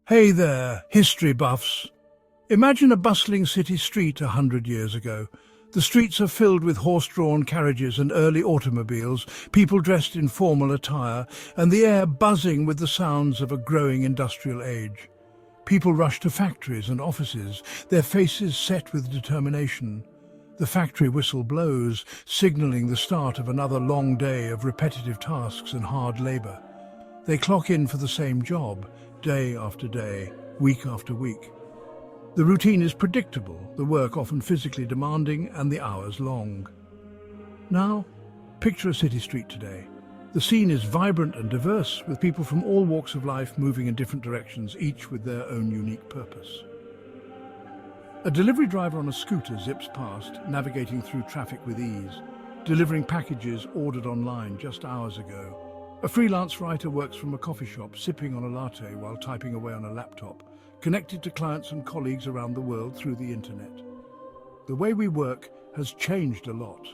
Hey there, history buffs. Imagine a bustling city street 100 years ago. The streets are filled with horse-drawn carriages and early automobiles, people dressed in formal attire, and the air buzzing with the sounds of a growing industrial age. People rush to factories and offices, their faces set with determination. The factory whistle blows, signalling the start of another long day of repetitive tasks and hard labour. They clock in for the same job, day after day, week after week. The routine is predictable, the work often physically demanding and the hours long. Now, picture a city street today. The scene is vibrant and diverse, with people from all walks of life moving in different directions, each with their own unique purpose. A delivery driver on a scooter zips past, navigating through traffic with ease, delivering packages ordered online just hours ago. A freelance writer works from a coffee shop, sipping on a latte while typing away on a laptop, connected to clients and colleagues around the world through the internet. The way we work has changed a lot.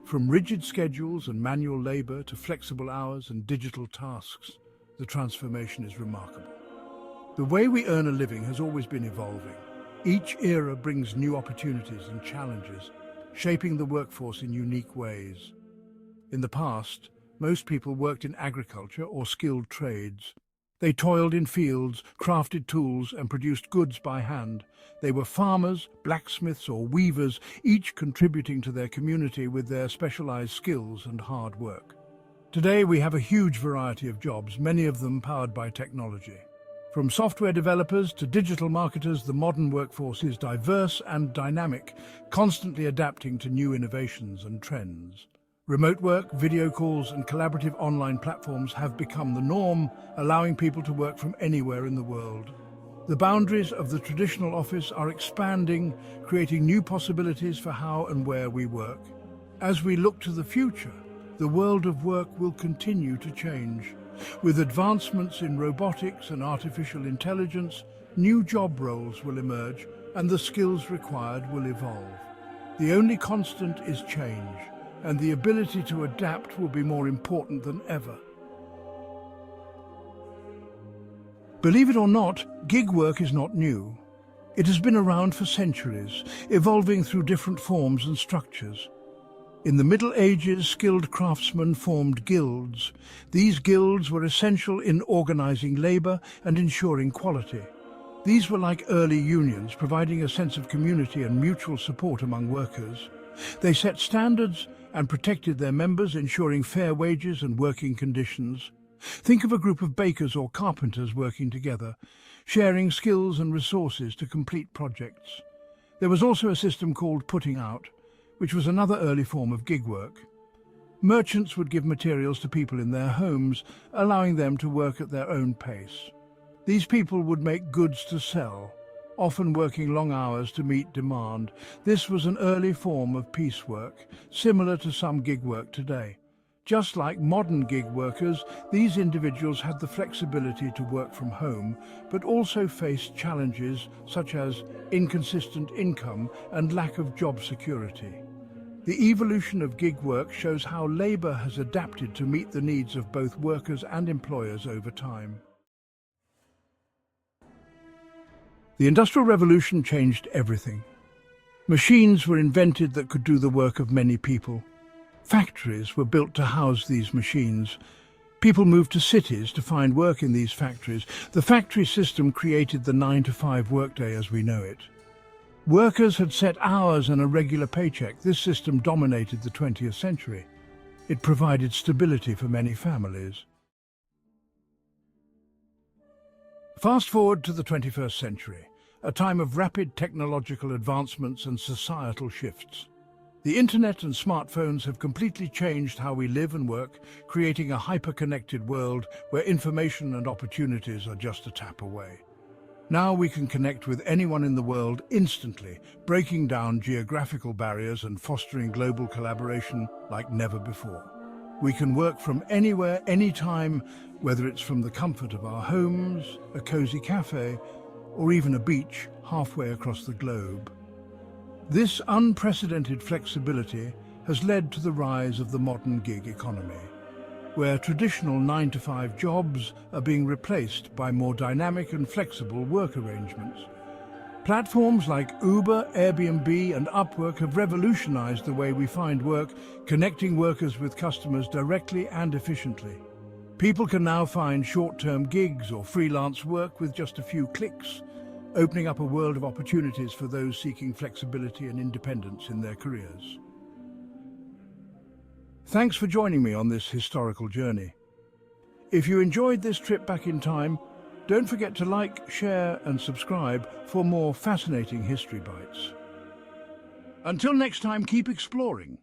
From rigid schedules and manual labor to flexible hours and digital tasks, the transformation is remarkable. The way we earn a living has always been evolving. Each era brings new opportunities and challenges, shaping the workforce in unique ways. In the past, most people worked in agriculture or skilled trades. They toiled in fields, crafted tools, and produced goods by hand. They were farmers, blacksmiths, or weavers, each contributing to their community with their specialized skills and hard work. Today, we have a huge variety of jobs, many of them powered by technology. From software developers to digital marketers, the modern workforce is diverse and dynamic, constantly adapting to new innovations and trends. Remote work, video calls, and collaborative online platforms have become the norm, allowing people to work from anywhere in the world. The boundaries of the traditional office are expanding, creating new possibilities for how and where we work. As we look to the future, the world of work will continue to change. With advancements in robotics and artificial intelligence, new job roles will emerge, and the skills required will evolve. The only constant is change, and the ability to adapt will be more important than ever. Believe it or not, gig work is not new. It has been around for centuries, evolving through different forms and structures. In the Middle Ages, skilled craftsmen formed guilds. These guilds were essential in organizing labor and ensuring quality. These were like early unions, providing a sense of community and mutual support among workers. They set standards and protected their members, ensuring fair wages and working conditions. Think of a group of bakers or carpenters working together, sharing skills and resources to complete projects. There was also a system called putting out, which was another early form of gig work. Merchants would give materials to people in their homes, allowing them to work at their own pace. These people would make goods to sell, often working long hours to meet demand. This was an early form of piecework, similar to some gig work today. Just like modern gig workers, these individuals had the flexibility to work from home, but also faced challenges such as inconsistent income and lack of job security. The evolution of gig work shows how labor has adapted to meet the needs of both workers and employers over time. The Industrial Revolution changed everything. Machines were invented that could do the work of many people. Factories were built to house these machines. People moved to cities to find work in these factories. The factory system created the 9-to-5 workday as we know it. Workers had set hours and a regular paycheck. This system dominated the 20th century. It provided stability for many families. Fast forward to the 21st century, a time of rapid technological advancements and societal shifts. The internet and smartphones have completely changed how we live and work, creating a hyper-connected world where information and opportunities are just a tap away. Now we can connect with anyone in the world instantly, breaking down geographical barriers and fostering global collaboration like never before. We can work from anywhere, anytime, whether it's from the comfort of our homes, a cozy cafe, or even a beach halfway across the globe. This unprecedented flexibility has led to the rise of the modern gig economy. where traditional 9-to-5 jobs are being replaced by more dynamic and flexible work arrangements. Platforms like Uber, Airbnb and Upwork have revolutionized the way we find work, connecting workers with customers directly and efficiently. People can now find short-term gigs or freelance work with just a few clicks, opening up a world of opportunities for those seeking flexibility and independence in their careers. Thanks for joining me on this historical journey. If you enjoyed this trip back in time, don't forget to like, share and subscribe for more fascinating history bites. Until next time, keep exploring.